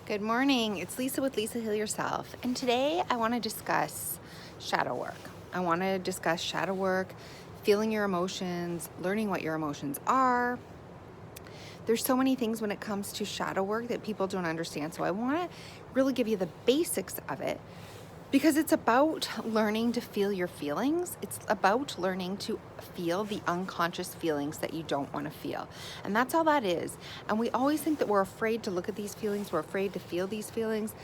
Good morning, it's Lisa with Lisahealyourself, and today I want to discuss shadow work. I want to discuss shadow work, feeling your emotions, learning what your emotions are. There's so many things when it comes to shadow work that people don't understand, so I want to really give you the basics of it because it's about learning to feel your feelings. It's about learning to feel the unconscious feelings that you don't want to feel. And that's all that is. And we always think that we're afraid to look at these feelings, we're afraid to feel these feelings.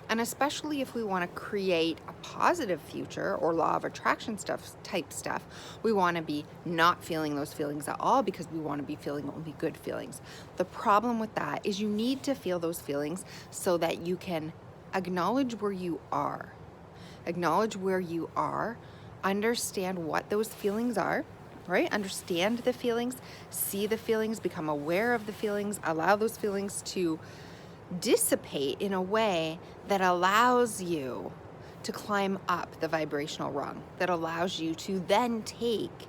And especially if we want to create a positive future or law of attraction type stuff, we want to be not feeling those feelings at all because we want to be feeling only good feelings. The problem with that is you need to feel those feelings so that you can acknowledge where you are. Acknowledge where you are, understand what those feelings are, right? Understand the feelings, see the feelings, become aware of the feelings, allow those feelings to dissipate in a way that allows you to climb up the vibrational rung, that allows you to then take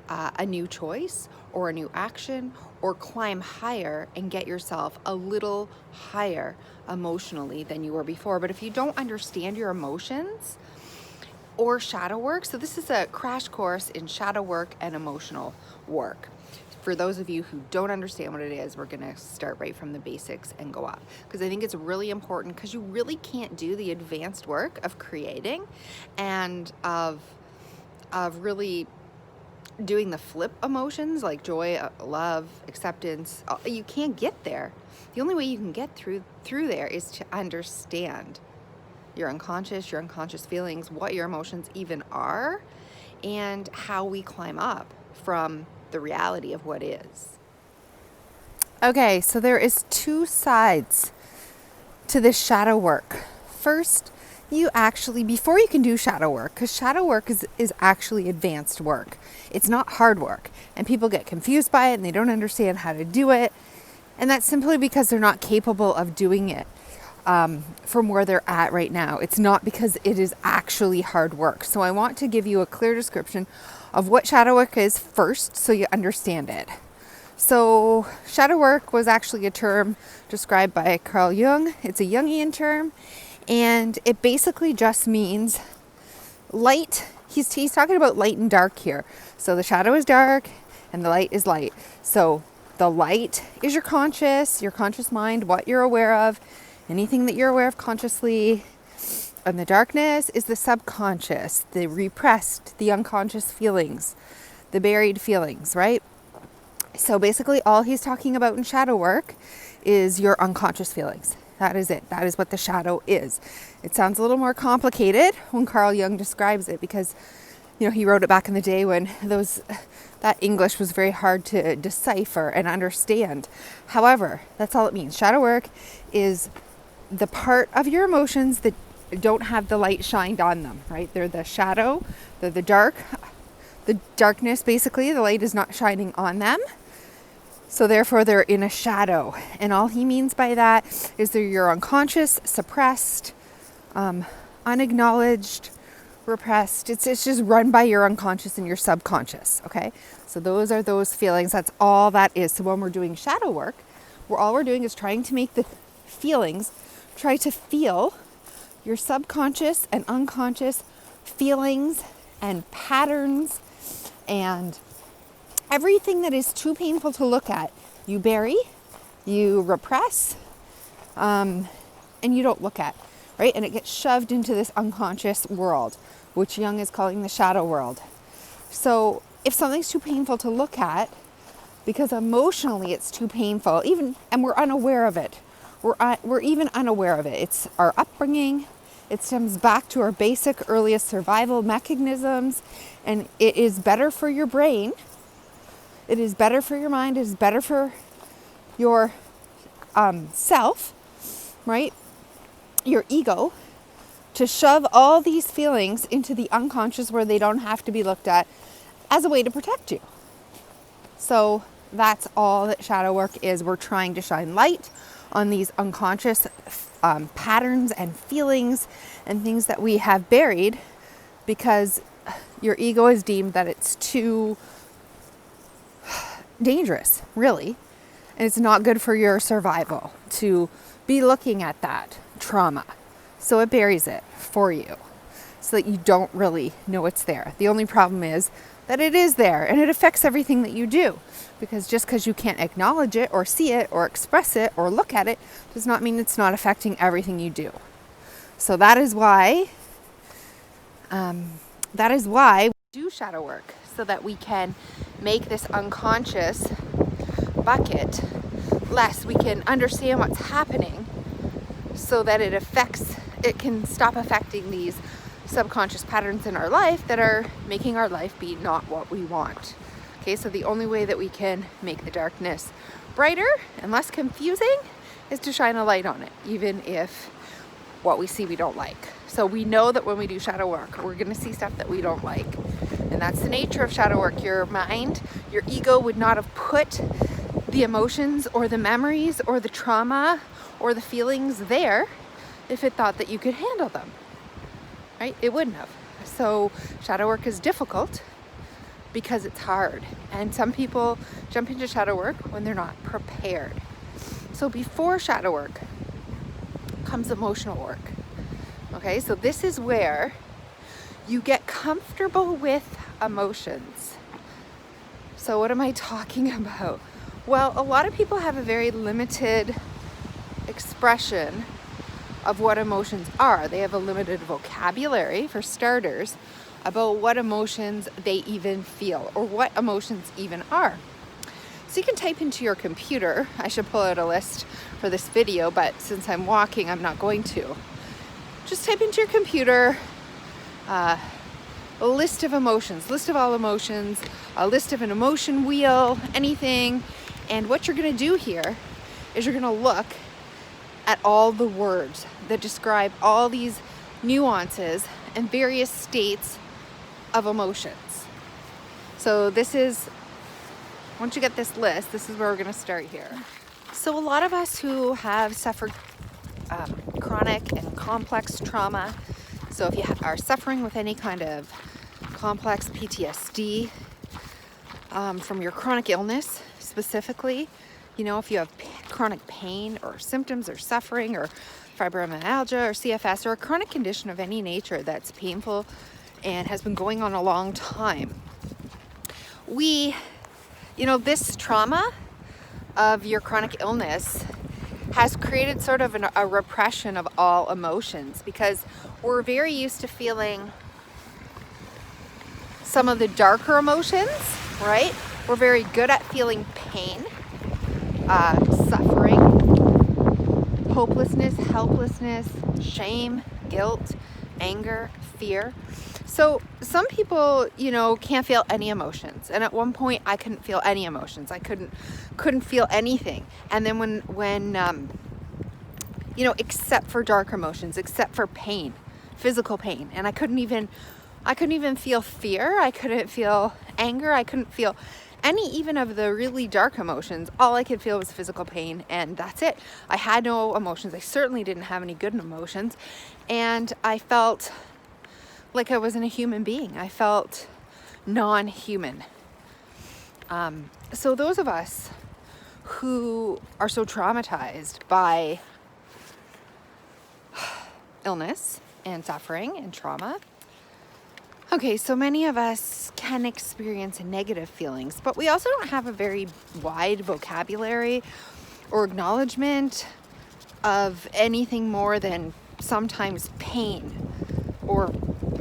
a new choice or a new action or climb higher and get yourself a little higher emotionally than you were before. But if you don't understand your emotions or shadow work, so this is a crash course in shadow work and emotional work. For those of you who don't understand what it is, we're going to start right from the basics and go up, because I think it's really important, because you really can't do the advanced work of creating and of really doing the flip emotions like joy, love, acceptance. You can't get there. The only way you can get through there is to understand your unconscious feelings, what your emotions even are, and how we climb up from the reality of what is. Okay, so there is two sides to this shadow work. First, you actually, before you can do shadow work, because shadow work is actually advanced work. It's not hard work. And people get confused by it and they don't understand how to do it. And that's simply because they're not capable of doing it from where they're at right now. It's not because it is actually hard work. So I want to give you a clear description of what shadow work is first so you understand it. So shadow work was actually a term described by Carl Jung. It's a Jungian term. And it basically just means light. He's talking about light and dark here. So the shadow is dark and the light is light. So the light is your conscious mind, what you're aware of, anything that you're aware of consciously. And the darkness is the subconscious, the repressed, the unconscious feelings, the buried feelings, right? So basically all he's talking about in shadow work is your unconscious feelings. That is it. That is what the shadow is. It sounds a little more complicated when Carl Jung describes it because, he wrote it back in the day when that English was very hard to decipher and understand. However, that's all it means. Shadow work is the part of your emotions that don't have the light shined on them, right? They're the shadow, they're the darkness, basically. The light is not shining on them. So therefore, they're in a shadow. And all he means by that is they're your unconscious, suppressed, unacknowledged, repressed. It's just run by your unconscious and your subconscious, okay? So those are those feelings. That's all that is. So when we're doing shadow work, all we're doing is trying to make the feelings, try to feel your subconscious and unconscious feelings and patterns and everything that is too painful to look at, you bury, you repress, and you don't look at, right? And it gets shoved into this unconscious world, which Jung is calling the shadow world. So if something's too painful to look at, because emotionally it's too painful, and we're unaware of it, we're even unaware of it. It's our upbringing. It stems back to our basic earliest survival mechanisms, and it is better for your brain. It is better for your mind. It is better for your self, right? Your ego, to shove all these feelings into the unconscious where they don't have to be looked at as a way to protect you. So that's all that shadow work is. We're trying to shine light on these unconscious patterns and feelings and things that we have buried because your ego has deemed that it's too dangerous, really. And it's not good for your survival to be looking at that trauma. So it buries it for you so that you don't really know it's there. The only problem is that it is there and it affects everything that you do. Because just because you can't acknowledge it or see it or express it or look at it does not mean it's not affecting everything you do. So that is why we do shadow work, so that we can make this unconscious bucket less. We can understand what's happening so that it can stop affecting these subconscious patterns in our life that are making our life be not what we want. Okay, so the only way that we can make the darkness brighter and less confusing is to shine a light on it, even if what we see we don't like. So we know that when we do shadow work, we're going to see stuff that we don't like. And that's the nature of shadow work. Your mind, your ego would not have put the emotions or the memories or the trauma or the feelings there if it thought that you could handle them, right? It wouldn't have. So shadow work is difficult because it's hard. And some people jump into shadow work when they're not prepared. So before shadow work comes emotional work. Okay, so this is where you get comfortable with emotions. So what am I talking about? Well, a lot of people have a very limited expression of what emotions are. They have a limited vocabulary, for starters, about what emotions they even feel or what emotions even are. So you can type into your computer. I should pull out a list for this video, but since I'm walking, I'm not going to. Just type into your computer a list of emotions, list of all emotions, a list of an emotion wheel, anything. And what you're going to do here is you're going to look at all the words that describe all these nuances and various states of emotions. So once you get this list, this is where we're going to start here. So a lot of us who have suffered chronic and complex trauma, so if you are suffering with any kind of complex PTSD from your chronic illness specifically, if you have chronic pain or symptoms or suffering or fibromyalgia or CFS or a chronic condition of any nature that's painful and has been going on a long time, this trauma of your chronic illness has created sort of a repression of all emotions, because we're very used to feeling some of the darker emotions, right? We're very good at feeling pain, suffering, hopelessness, helplessness, shame, guilt, anger, fear. So some people, can't feel any emotions. And at one point I couldn't feel any emotions. I couldn't feel anything. And then when except for dark emotions, except for pain, physical pain. And I couldn't even feel fear. I couldn't feel anger. I couldn't feel any even of the really dark emotions. All I could feel was physical pain, and that's it. I had no emotions. I certainly didn't have any good emotions. And I felt like I wasn't a human being. I felt non-human. So those of us who are so traumatized by illness and suffering and trauma, okay, so many of us can experience negative feelings, but we also don't have a very wide vocabulary or acknowledgement of anything more than sometimes pain or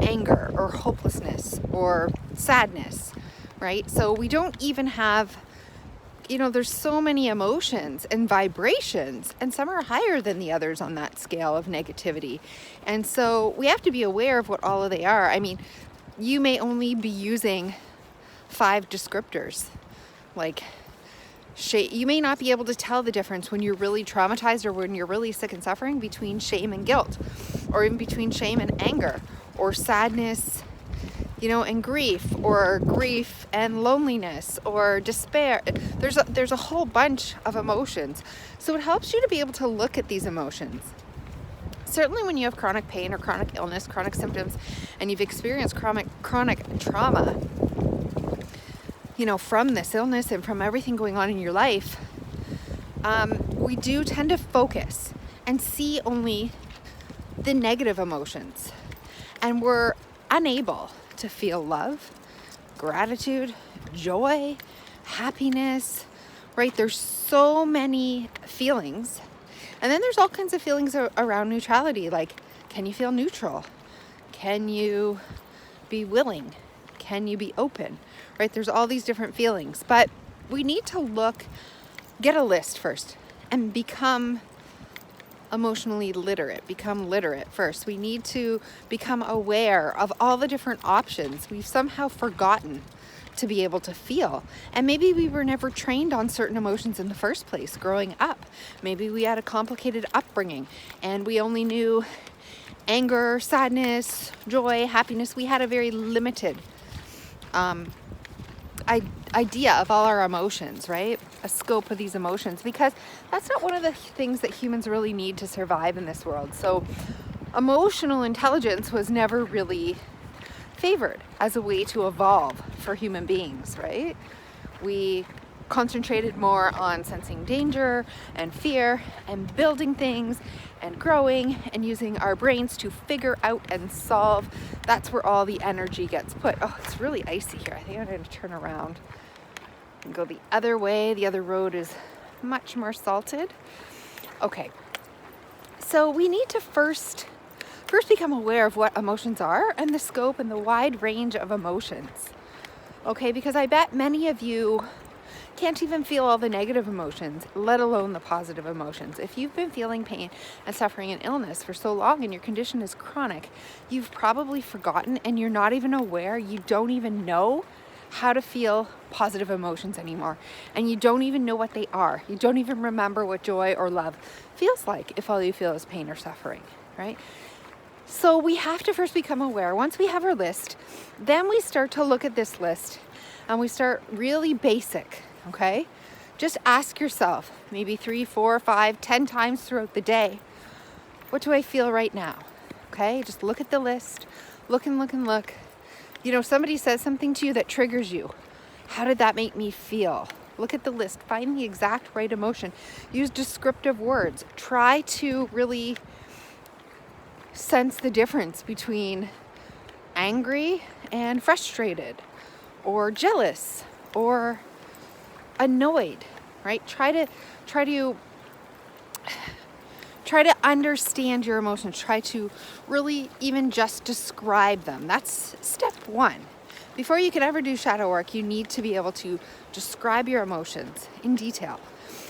anger or hopelessness or sadness, right? So we don't even have, there's so many emotions and vibrations, and some are higher than the others on that scale of negativity. And so we have to be aware of what all of they are. I mean, you may only be using 5 descriptors, like you may not be able to tell the difference when you're really traumatized or when you're really sick and suffering between shame and guilt, or even between shame and anger, or sadness, and grief, or grief and loneliness, or despair. There's a whole bunch of emotions. So it helps you to be able to look at these emotions. Certainly when you have chronic pain or chronic illness, chronic symptoms, and you've experienced chronic trauma, from this illness and from everything going on in your life, we do tend to focus and see only the negative emotions. And we're unable to feel love, gratitude, joy, happiness, right? There's so many feelings. And then there's all kinds of feelings around neutrality, like, can you feel neutral? Can you be willing? Can you be open? Right? There's all these different feelings, but we need to get a list first and become emotionally literate, become literate first. We need to become aware of all the different options. We've somehow forgotten to be able to feel. And maybe we were never trained on certain emotions in the first place growing up. Maybe we had a complicated upbringing and we only knew anger, sadness, joy, happiness. We had a very limited idea of all our emotions, right? A scope of these emotions, because that's not one of the things that humans really need to survive in this world. So emotional intelligence was never really favored as a way to evolve for human beings, right? We concentrated more on sensing danger and fear and building things and growing and using our brains to figure out and solve. That's where all the energy gets put. Oh, it's really icy here. I think I'm going to turn around and go the other way. The other road is much more salted. Okay, so we need to first become aware of what emotions are and the scope and the wide range of emotions. Okay, because I bet many of you can't even feel all the negative emotions, let alone the positive emotions. If you've been feeling pain and suffering and illness for so long and your condition is chronic, you've probably forgotten and you're not even aware, you don't even know how to feel positive emotions anymore. And you don't even know what they are. You don't even remember what joy or love feels like if all you feel is pain or suffering, right? So we have to first become aware. Once we have our list, then we start to look at this list and we start really basic, okay? Just ask yourself maybe 3, 4, 5, 10 times throughout the day, what do I feel right now? Okay, just look at the list, look and look and look. You know, somebody says something to you that triggers you. How did that make me feel? Look at the list, find the exact right emotion. Use descriptive words. Try to really sense the difference between angry and frustrated, or jealous, or annoyed, right? Try to understand your emotions. Try to really even just describe them. That's step one. Before you can ever do shadow work, you need to be able to describe your emotions in detail.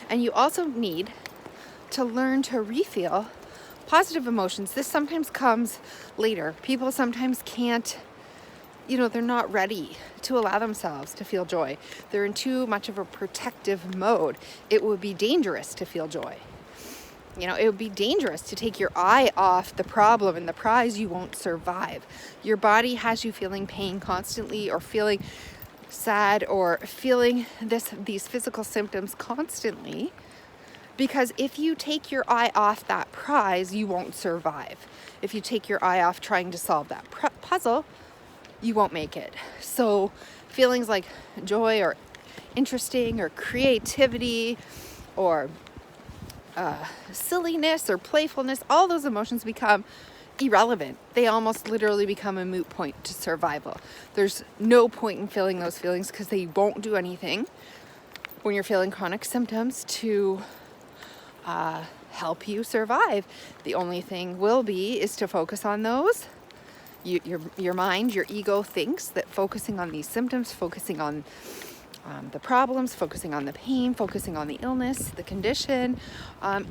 And you also need to learn to refeel positive emotions. This sometimes comes later. People sometimes can't, they're not ready to allow themselves to feel joy. They're in too much of a protective mode. It would be dangerous to feel joy. It would be dangerous to take your eye off the problem and the prize. You won't survive. Your body has you feeling pain constantly, or feeling sad, or feeling these physical symptoms constantly, because if you take your eye off that prize, you won't survive. If you take your eye off trying to solve that puzzle, you won't make it. So feelings like joy or interesting or creativity or silliness or playfulness, all those emotions become irrelevant. They almost literally become a moot point to survival. There's no point in feeling those feelings because they won't do anything when you're feeling chronic symptoms to help you survive. The only thing is to focus on those. Your mind, your ego thinks that focusing on these symptoms, focusing on the problems, focusing on the pain, focusing on the illness, the condition,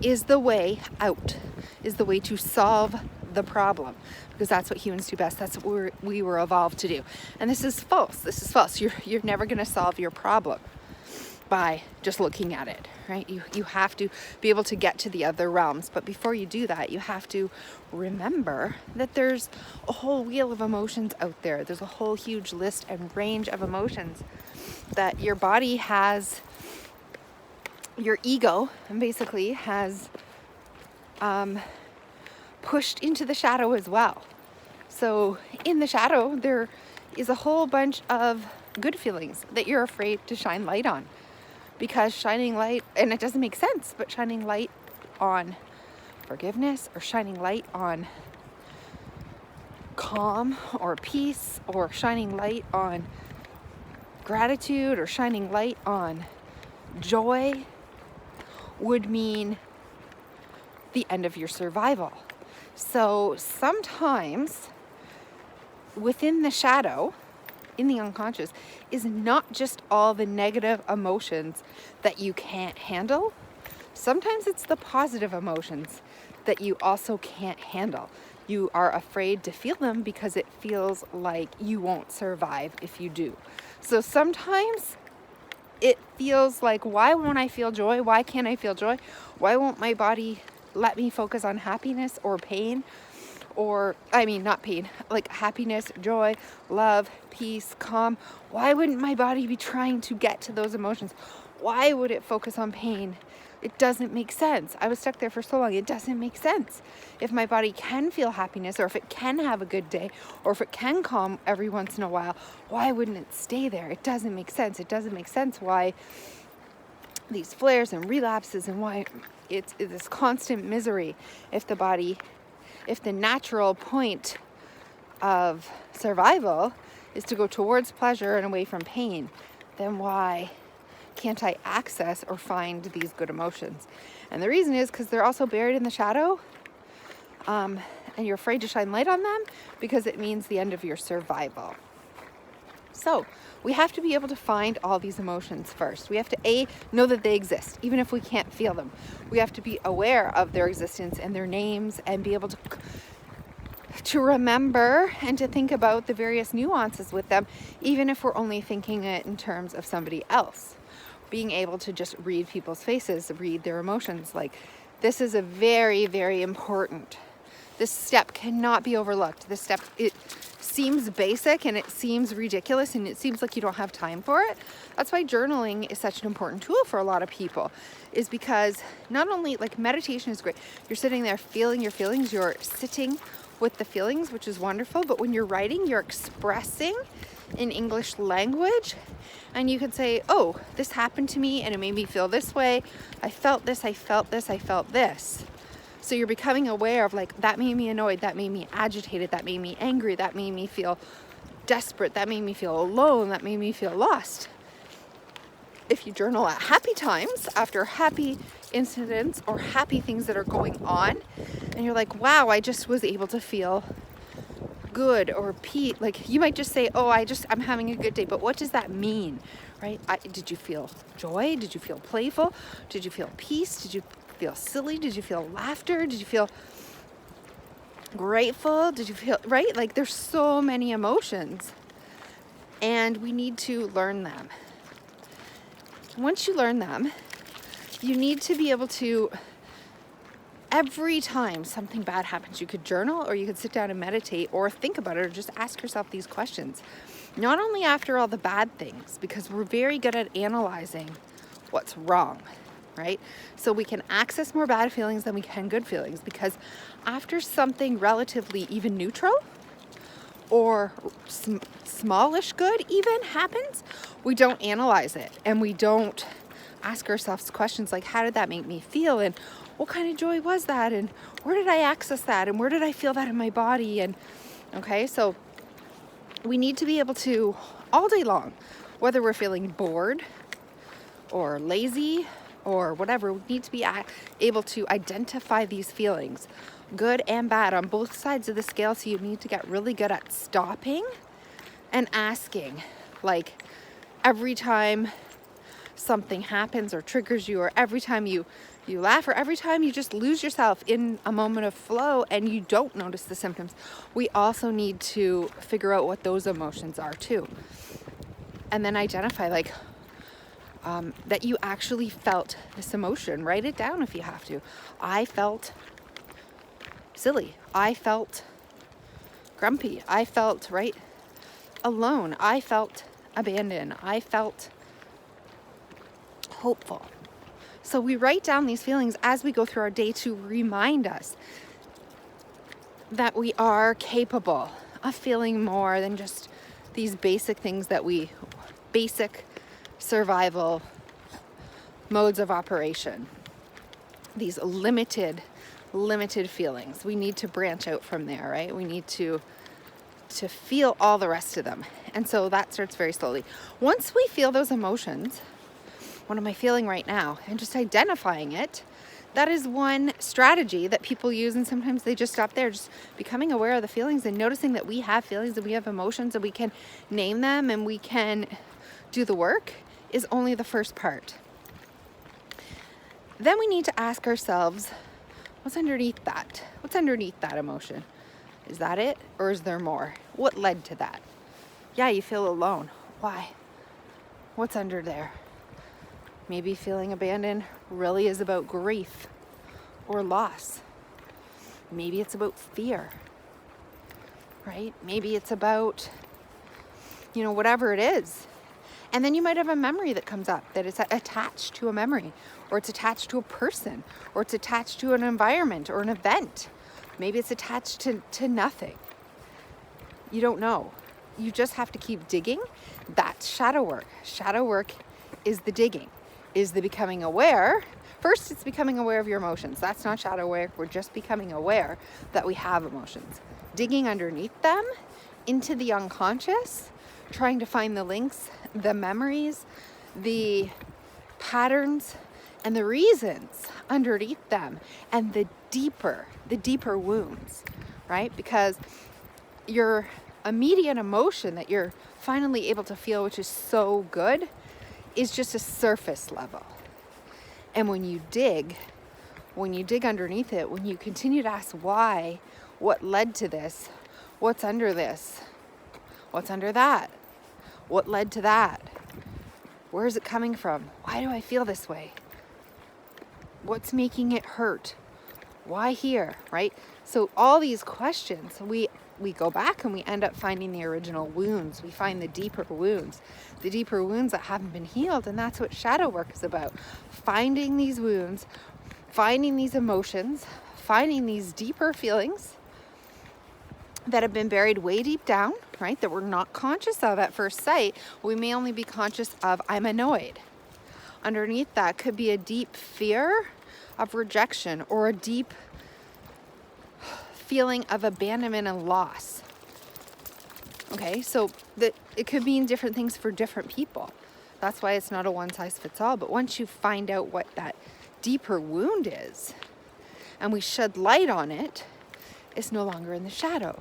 is the way out, is the way to solve the problem, because that's what humans do best. That's what we were evolved to do. And this is false. This is false. You're never going to solve your problem by just looking at it, right? You have to be able to get to the other realms. But before you do that, you have to remember that there's a whole wheel of emotions out there. There's a whole huge list and range of emotions that your body has, your ego basically has pushed into the shadow as well. So in the shadow, there is a whole bunch of good feelings that you're afraid to shine light on. Because shining light, and it doesn't make sense, but shining light on forgiveness, or shining light on calm or peace, or shining light on gratitude, or shining light on joy, would mean the end of your survival. So sometimes within the shadow, in the unconscious, is not just all the negative emotions that you can't handle. Sometimes it's the positive emotions that you also can't handle. You are afraid to feel them because it feels like you won't survive if you do. So sometimes it feels like, why won't I feel joy? Why can't I feel joy? Why won't my body let me focus on happiness or pain? Or, I mean, not pain, like happiness, joy, love, peace, calm. Why wouldn't my body be trying to get to those emotions? Why would it focus on pain? It doesn't make sense. I was stuck there for so long. It doesn't make sense. If my body can feel happiness, or if it can have a good day, or if it can calm every once in a while, why wouldn't it stay there? It doesn't make sense. It doesn't make sense why these flares and relapses, and why it's this constant misery. If the natural point of survival is to go towards pleasure and away from pain, then why can't I access or find these good emotions? And the reason is because they're also buried in the shadow, and you're afraid to shine light on them because it means the end of your survival. So we have to be able to find all these emotions first. We have to know that they exist, even if we can't feel them. We have to be aware of their existence and their names, and be able to remember and to think about the various nuances with them, even if we're only thinking it in terms of somebody else. Being able to just read people's faces, read their emotions. Like, this is a very, very important. This step cannot be overlooked. This step, it seems basic and it seems ridiculous and it seems like you don't have time for it. That's why journaling is such an important tool for a lot of people, is because not only, like, meditation is great. You're sitting there feeling your feelings, you're sitting with the feelings, which is wonderful. But when you're writing, you're expressing in English language, and you can say, oh, this happened to me and it made me feel this way. I felt this, I felt this, I felt this. So you're becoming aware of, like, that made me annoyed, that made me agitated, that made me angry, that made me feel desperate, that made me feel alone, that made me feel lost. If you journal at happy times, after happy incidents or happy things that are going on, and you're like, wow, I just was able to feel good or peace. Like, you might just say, oh, I'm having a good day. But what does that mean, right? Did you feel joy? Did you feel playful? Did you feel peace? Did you feel silly? Did you feel laughter? Did you feel grateful? Did you feel, right? Like, there's so many emotions, and we need to learn them. Once you learn them, you need to be able to, every time something bad happens, you could journal, or you could sit down and meditate, or think about it, or just ask yourself these questions. Not only after all the bad things, because we're very good at analyzing what's wrong, right? So we can access more bad feelings than we can good feelings, because after something relatively even neutral or smallish good even happens, we don't analyze it, and we don't ask ourselves questions like, how did that make me feel, and what kind of joy was that, and where did I access that, and where did I feel that in my body? And okay, so we need to be able to, all day long, whether we're feeling bored or lazy or whatever, we need to be able to identify these feelings, good and bad, on both sides of the scale. So you need to get really good at stopping and asking, like, every time something happens or triggers you, or every time you laugh, or every time you just lose yourself in a moment of flow and you don't notice the symptoms, we also need to figure out what those emotions are too. And then identify, like, that you actually felt this emotion. Write it down if you have to. I felt silly. I felt grumpy. I felt, right, alone. I felt abandoned. I felt hopeful. So we write down these feelings as we go through our day to remind us that we are capable of feeling more than just these basic things basic survival modes of operation, these limited limited feelings. We need to branch out from there, right? We need to feel all the rest of them. And so that starts very slowly. Once we feel those emotions, what am I feeling right now? And just identifying it, that is one strategy that people use, and sometimes they just stop there, just becoming aware of the feelings and noticing that we have feelings and we have emotions and we can name them and we can do the work is only the first part. Then we need to ask ourselves, what's underneath that? What's underneath that emotion? Is that it, or is there more? What led to that? Yeah, you feel alone. Why? What's under there? Maybe feeling abandoned really is about grief or loss. Maybe it's about fear, right? Maybe it's about, whatever it is. And then you might have a memory that comes up, that it's attached to a memory, or it's attached to a person, or it's attached to an environment or an event. Maybe it's attached to nothing. You don't know. You just have to keep digging. That's shadow work. Shadow work is the digging, is the becoming aware. First, it's becoming aware of your emotions. That's not shadow work. We're just becoming aware that we have emotions. Digging underneath them into the unconscious, trying to find the links, the memories, the patterns, and the reasons underneath them, and the deeper wounds, right? Because your immediate emotion that you're finally able to feel, which is so good, is just a surface level. And when you dig underneath it, when you continue to ask why, what led to this, what's under this, what's under that, what led to that, where is it coming from, why do I feel this way, what's making it hurt, why here, right? So all these questions, we go back and we end up finding the original wounds. We find the deeper wounds that haven't been healed. And that's what shadow work is about. Finding these wounds, finding these emotions, finding these deeper feelings that have been buried way deep down, right? That we're not conscious of at first sight. We may only be conscious of, I'm annoyed. Underneath that could be a deep fear of rejection or a deep feeling of abandonment and loss. Okay, so it could mean different things for different people. That's why it's not a one size fits all. But once you find out what that deeper wound is, and we shed light on it, it's no longer in the shadow.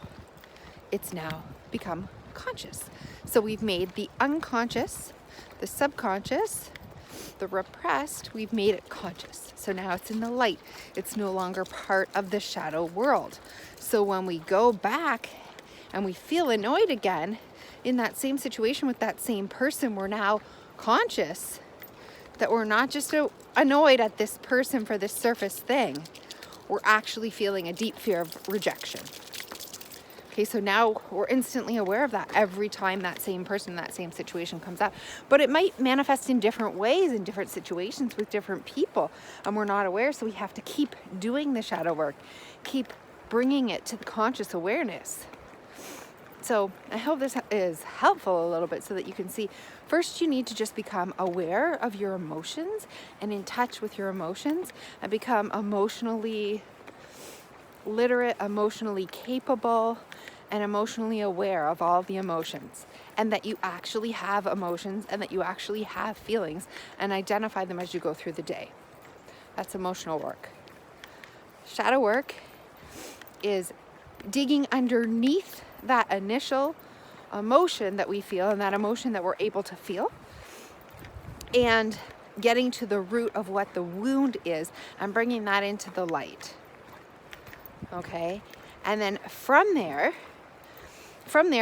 It's now become conscious. So we've made the unconscious, the subconscious, the repressed, we've made it conscious. So now it's in the light. It's no longer part of the shadow world. So when we go back and we feel annoyed again in that same situation with that same person, we're now conscious that we're not just annoyed at this person for this surface thing. We're actually feeling a deep fear of rejection. Okay, so now we're instantly aware of that every time that same person, that same situation comes up. But it might manifest in different ways, in different situations with different people, and we're not aware, so we have to keep doing the shadow work, keep bringing it to the conscious awareness. So I hope this is helpful a little bit so that you can see, first you need to just become aware of your emotions and in touch with your emotions and become emotionally literate, emotionally capable, and emotionally aware of all the emotions, and that you actually have emotions and that you actually have feelings, and identify them as you go through the day. That's emotional work. Shadow work is digging underneath that initial emotion that we feel and that emotion that we're able to feel, and getting to the root of what the wound is and bringing that into the light. Okay, and then from there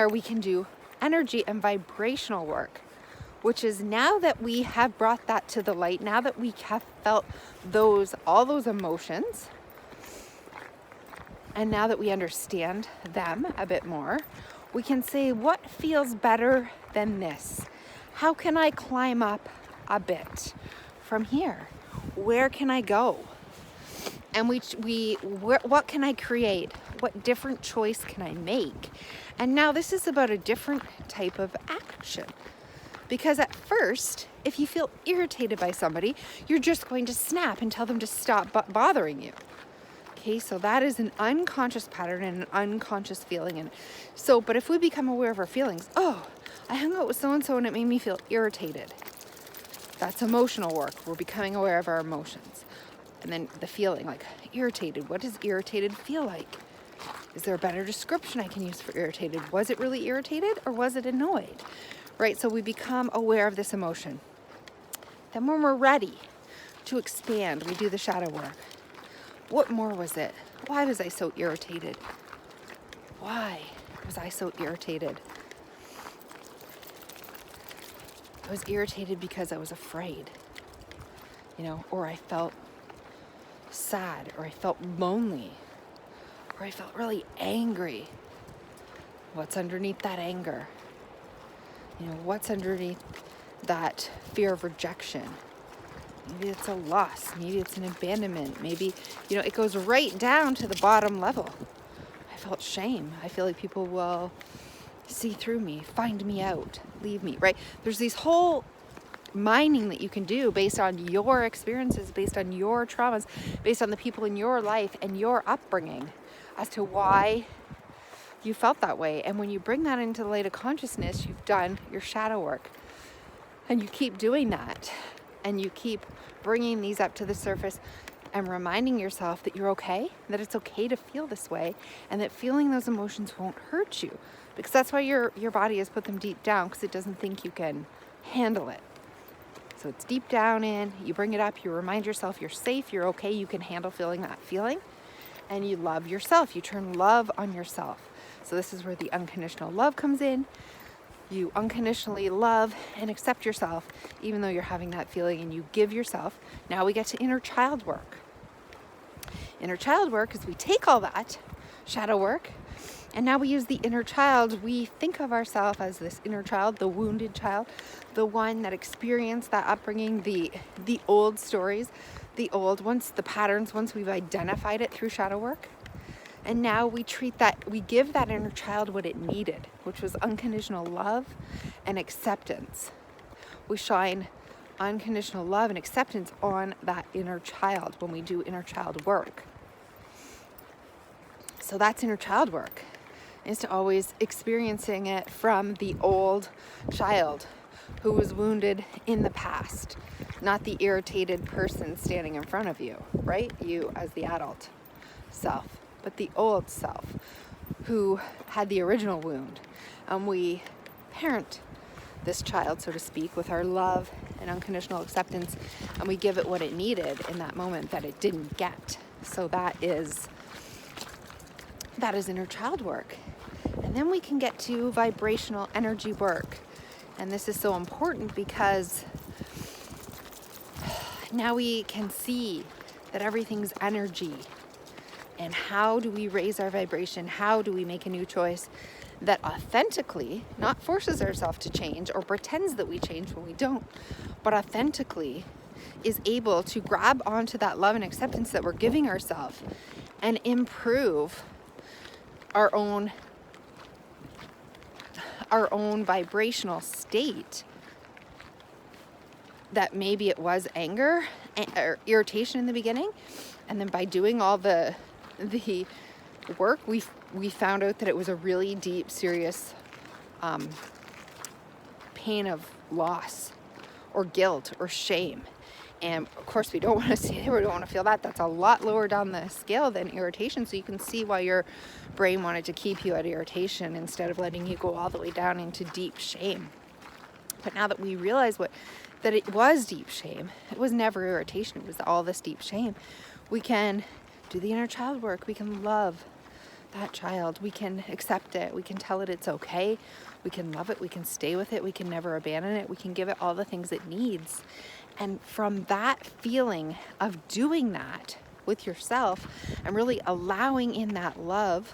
we can do energy and vibrational work, which is now that we have brought that to the light, now that we have felt all those emotions, and now that we understand them a bit more, we can say, what feels better than this? How can I climb up a bit from here? Where can I go? And what can I create? What different choice can I make? And now this is about a different type of action. Because at first, if you feel irritated by somebody, you're just going to snap and tell them to stop bothering you. Okay, so that is an unconscious pattern and an unconscious feeling. And so, but if we become aware of our feelings, oh, I hung out with so-and-so and it made me feel irritated. That's emotional work. We're becoming aware of our emotions. And then the feeling, like irritated. What does irritated feel like? Is there a better description I can use for irritated? Was it really irritated or was it annoyed? Right, so we become aware of this emotion. Then when we're ready to expand, we do the shadow work. What more was it? Why was I so irritated? Why was I so irritated? I was irritated because I was afraid, or I felt sad, or I felt lonely, or I felt really angry. What's underneath that anger? What's underneath that fear of rejection? Maybe it's a loss. Maybe it's an abandonment. Maybe, it goes right down to the bottom level. I felt shame. I feel like people will see through me, find me out, leave me, right? There's these whole mining that you can do based on your experiences, based on your traumas, based on the people in your life and your upbringing as to why you felt that way. And when you bring that into the light of consciousness, you've done your shadow work. And you keep doing that. And you keep bringing these up to the surface and reminding yourself that you're okay, that it's okay to feel this way, and that feeling those emotions won't hurt you. Because that's why your body has put them deep down, because it doesn't think you can handle it. So it's deep down in, you bring it up, you remind yourself you're safe, you're okay, you can handle feeling that feeling, and you love yourself. You turn love on yourself. So this is where the unconditional love comes in. You unconditionally love and accept yourself, even though you're having that feeling, and you give yourself. Now we get to inner child work. Inner child work is we take all that shadow work, and now we use the inner child. We think of ourselves as this inner child, the wounded child, the one that experienced that upbringing, the old stories, the old ones, the patterns, once we've identified it through shadow work. And now we give that inner child what it needed, which was unconditional love and acceptance. We shine unconditional love and acceptance on that inner child when we do inner child work. So that's inner child work, is to always experiencing it from the old child who was wounded in the past, not the irritated person standing in front of you, right? You as the adult self. But the old self who had the original wound. And we parent this child, so to speak, with our love and unconditional acceptance, and we give it what it needed in that moment that it didn't get. So that is inner child work. And then we can get to vibrational energy work. And this is so important because now we can see that everything's energy. And how do we raise our vibration? How do we make a new choice that authentically, not forces ourselves to change or pretends that we change when we don't, but authentically is able to grab onto that love and acceptance that we're giving ourselves and improve our own vibrational state? That maybe it was anger or irritation in the beginning, and then by doing all the work, we found out that it was a really deep, serious pain of loss or guilt or shame. And of course, we don't want to see it. We don't want to feel that. That's a lot lower down the scale than irritation. So you can see why your brain wanted to keep you at irritation instead of letting you go all the way down into deep shame. But now that we realize that it was deep shame, it was never irritation, it was all this deep shame, we can do the inner child work. We can love that child. We can accept it. We can tell it it's okay. We can love it. We can stay with it. We can never abandon it. We can give it all the things it needs. And from that feeling of doing that with yourself and really allowing in that love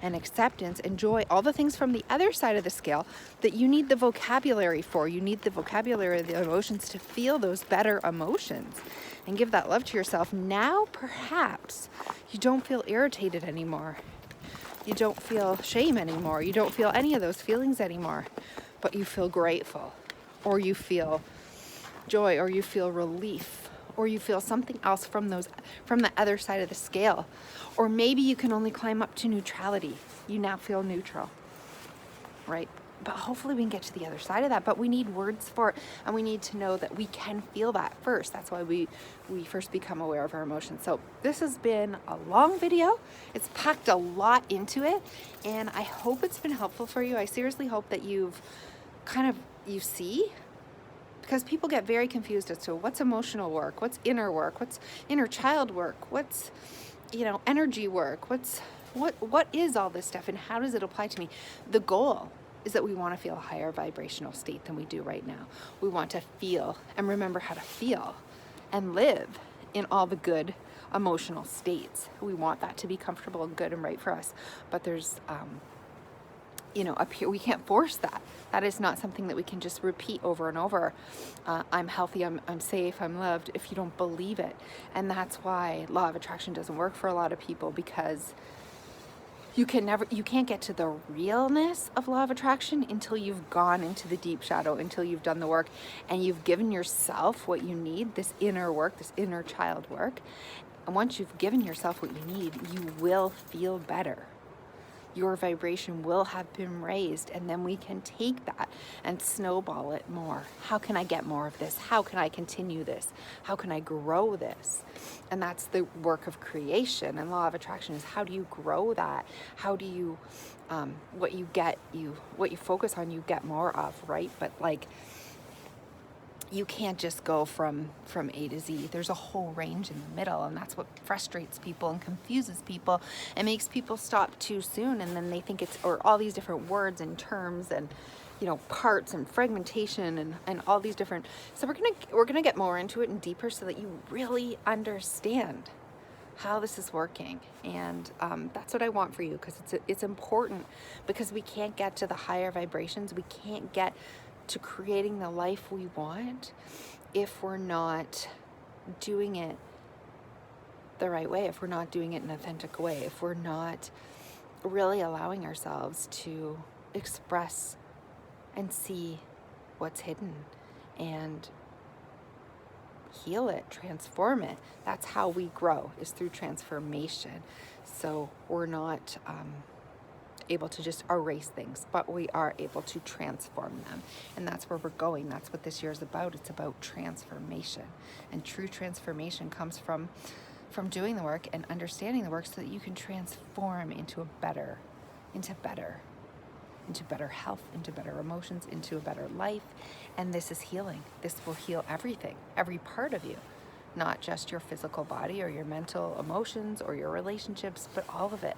and acceptance and joy, all the things from the other side of the scale that you need the vocabulary for. You need the vocabulary of the emotions to feel those better emotions and give that love to yourself. Now, perhaps you don't feel irritated anymore. You don't feel shame anymore. You don't feel any of those feelings anymore, but you feel grateful, or you feel joy, or you feel relief, or you feel something else from the other side of the scale. Or maybe you can only climb up to neutrality. You now feel neutral, right? But hopefully we can get to the other side of that. But we need words for it, and we need to know that we can feel that first. That's why we first become aware of our emotions. So this has been a long video. It's packed a lot into it, and I hope it's been helpful for you. I seriously hope that you see, because people get very confused as to what's emotional work, what's inner work, what's inner child work, what's, energy work, what is all this stuff, and how does it apply to me? The goal is that we want to feel a higher vibrational state than we do right now. We want to feel and remember how to feel and live in all the good emotional states. We want that to be comfortable and good and right for us. But there's, up here, we can't force that. That is not something that we can just repeat over and over. I'm healthy, I'm safe, I'm loved, if you don't believe it. And that's why law of attraction doesn't work for a lot of people, because you can't get to the realness of law of attraction until you've gone into the deep shadow, until you've done the work and you've given yourself what you need, this inner work, this inner child work. And once you've given yourself what you need, you will feel better. Your vibration will have been raised, and then we can take that and snowball it more. How can I get more of this? How can I continue this? How can I grow this? And that's the work of creation. And law of attraction is, how do you grow that? How do you, what you focus on, you get more of, right? But you can't just go from A to Z. There's a whole range in the middle, and that's what frustrates people and confuses people and makes people stop too soon. And then they think or all these different words and terms and, parts and fragmentation and all these different. So we're gonna get more into it and deeper so that you really understand how this is working. And that's what I want for you, because it's important, because we can't get to the higher vibrations. We can't get to creating the life we want if we're not doing it the right way, if we're not doing it in an authentic way, if we're not really allowing ourselves to express and see what's hidden and heal it, transform it. That's how we grow, is through transformation. So we're not able to just erase things, but we are able to transform them. And that's where we're going. That's what this year is about. It's about transformation. And true transformation comes from doing the work and understanding the work, so that you can transform into better health, into better emotions, into a better life. And this is healing. This will heal everything, every part of you, not just your physical body or your mental emotions or your relationships, but all of it,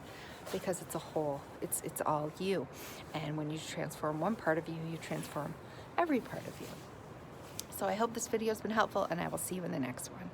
because it's a whole. It's all you. And when you transform one part of you, you transform every part of you. So I hope this video has been helpful, and I will see you in the next one.